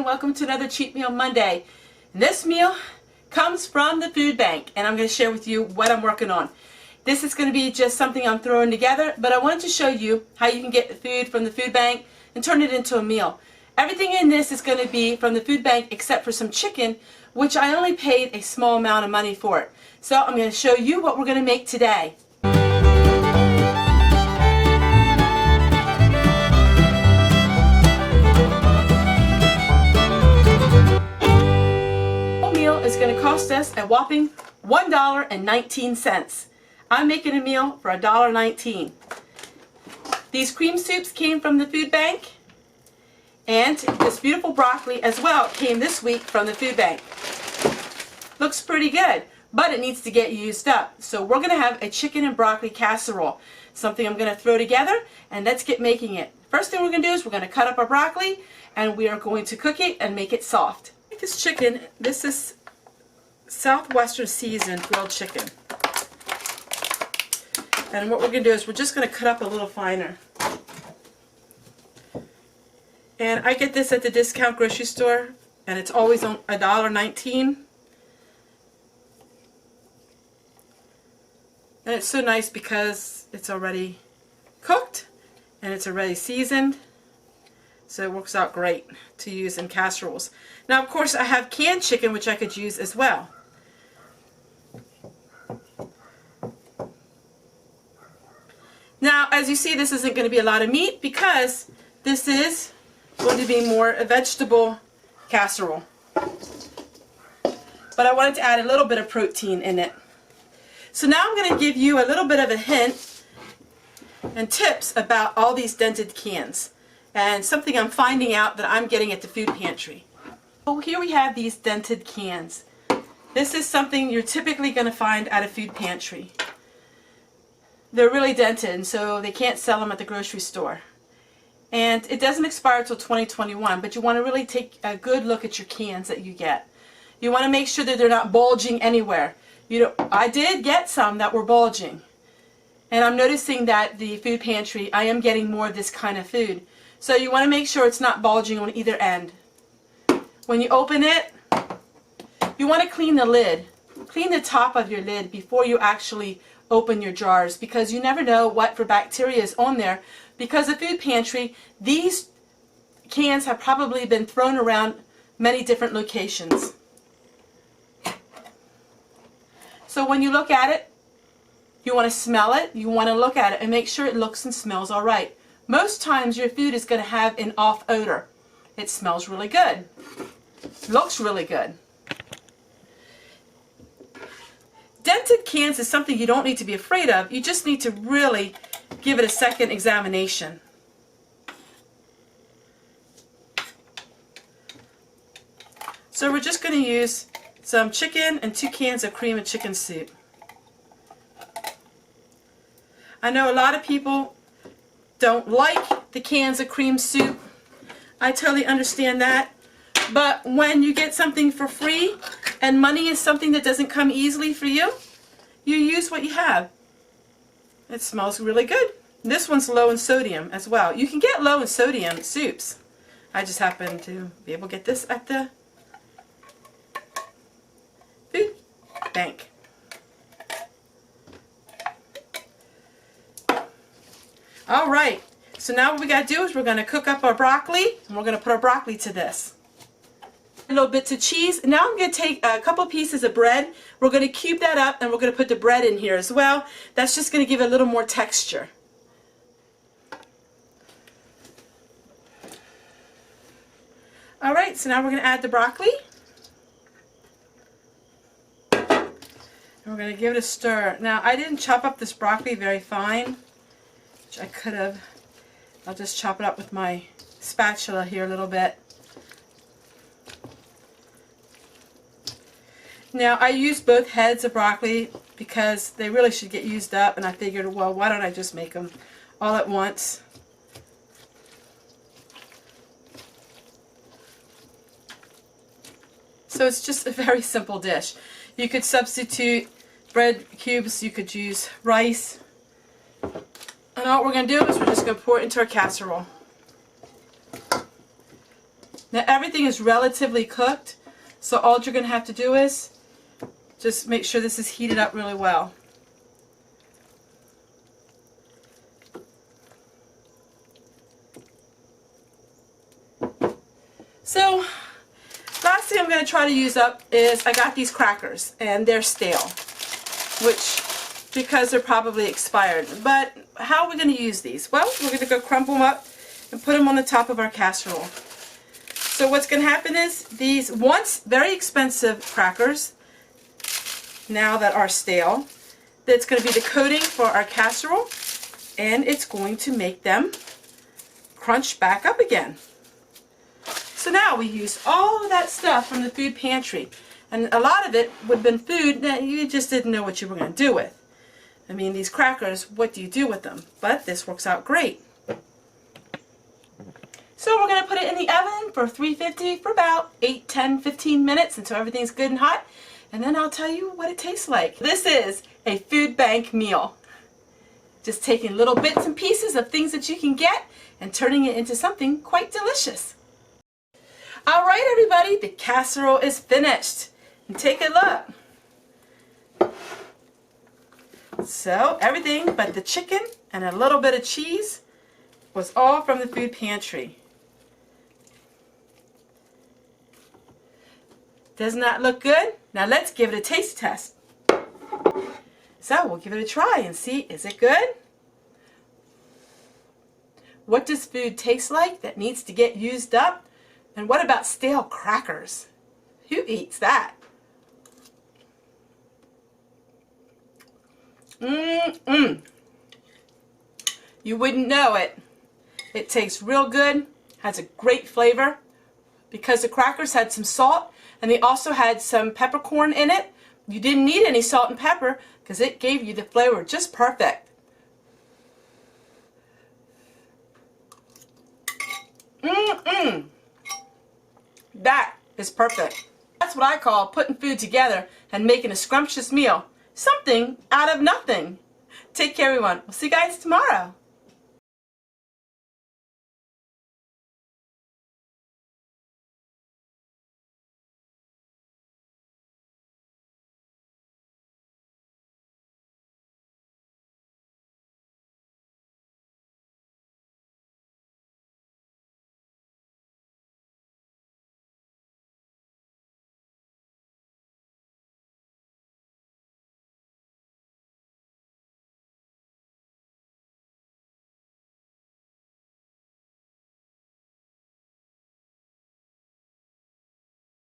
and welcome to another Cheat Meal Monday. This meal comes from the food bank and I'm going to share with you what I'm working on. This is going to be just something I'm throwing together, but I wanted to show you how you can get the food from the food bank and turn it into a meal. Everything in this is going to be from the food bank except for some chicken, which I only paid a small amount of money for it. So I'm going to show you what we're going to make today. Is going to cost us a whopping $1.19. I'm making a meal for $1.19. These cream soups came from the food bank, and this beautiful broccoli as well came this week from the food bank. Looks pretty good, but it needs to get used up. So we're going to have a chicken and broccoli casserole, something I'm going to throw together, and let's get making it. First thing we're going to do is we're going to cut up our broccoli and we are going to cook it and make it soft. This chicken, this is Southwestern seasoned grilled chicken, and what we're going to do is we're just going to cut up a little finer. And I get this at the discount grocery store and it's always on $1.19, and it's so nice because it's already cooked and it's already seasoned, so it works out great to use in casseroles. Now of course I have canned chicken which I could use as well. Now, as you see, this isn't going to be a lot of meat because this is going to be more a vegetable casserole. But I wanted to add a little bit of protein in it. So now I'm going to give you a little bit of a hint and tips about all these dented cans and something I'm finding out that I'm getting at the food pantry. So here we have these dented cans. This is something you're typically going to find at a food pantry. They're really dented, and so they can't sell them at the grocery store. And it doesn't expire until 2021, but you want to really take a good look at your cans that you get. You want to make sure that they're not bulging anywhere. I did get some that were bulging, and I'm noticing that the food pantry, I am getting more of this kind of food. So you want to make sure it's not bulging on either end. When you open it, you want to clean the lid. Clean the top of your lid before you actually open your jars, because you never know what for bacteria is on there. Because the food pantry, these cans have probably been thrown around many different locations. So when you look at it, you want to smell it, you want to look at it and make sure it looks and smells alright. Most times your food is going to have an off odor. It smells really good. Looks really good. Dented cans is something you don't need to be afraid of. You just need to really give it a second examination. So we're just going to use some chicken and 2 cans of cream and chicken soup. I know a lot of people don't like the cans of cream soup. I totally understand that. But when you get something for free, and money is something that doesn't come easily for you, you use what you have. It smells really good. This one's low in sodium as well. You can get low in sodium soups. I just happen to be able to get this at the food bank. Alright, so now what we got to do is we're going to cook up our broccoli, and we're going to put our broccoli to this. Little bits of cheese. Now I'm going to take a couple pieces of bread. We're going to cube that up and we're going to put the bread in here as well. That's just going to give it a little more texture. Alright, so now we're going to add the broccoli. And we're going to give it a stir. Now I didn't chop up this broccoli very fine, which I could have. I'll just chop it up with my spatula here a little bit. Now I used both heads of broccoli because they really should get used up, and I figured, well, why don't I just make them all at once. So it's just a very simple dish. You could substitute bread cubes, you could use rice, and all we're going to do is we're just going to pour it into our casserole. Now everything is relatively cooked, so all you're going to have to do is just make sure this is heated up really well. So last thing I'm going to try to use up is I got these crackers and they're stale, which because they're probably expired. But how are we going to use these? Well, we're going to go crumble them up and put them on the top of our casserole. So what's going to happen is these once very expensive crackers, now that are stale, that's going to be the coating for our casserole, and it's going to make them crunch back up again. So now we use all of that stuff from the food pantry, and a lot of it would have been food that you just didn't know what you were going to do with. I mean, these crackers, what do you do with them? But this works out great. So we're going to put it in the oven for 350 for about 8, 10, 15 minutes until everything's good and hot, and then I'll tell you what it tastes like. This is a food bank meal. Just taking little bits and pieces of things that you can get and turning it into something quite delicious. Alright everybody, the casserole is finished. And take a look. So everything but the chicken and a little bit of cheese was all from the food pantry. Doesn't that look good? Now let's give it a taste test. So we'll give it a try and see, is it good? What does food taste like that needs to get used up? And what about stale crackers? Who eats that? You wouldn't know it. It tastes real good, has a great flavor. Because the crackers had some salt and they also had some peppercorn in it, you didn't need any salt and pepper because it gave you the flavor just perfect. That is perfect. That's what I call putting food together and making a scrumptious meal. Something out of nothing. Take care everyone. We'll see you guys tomorrow.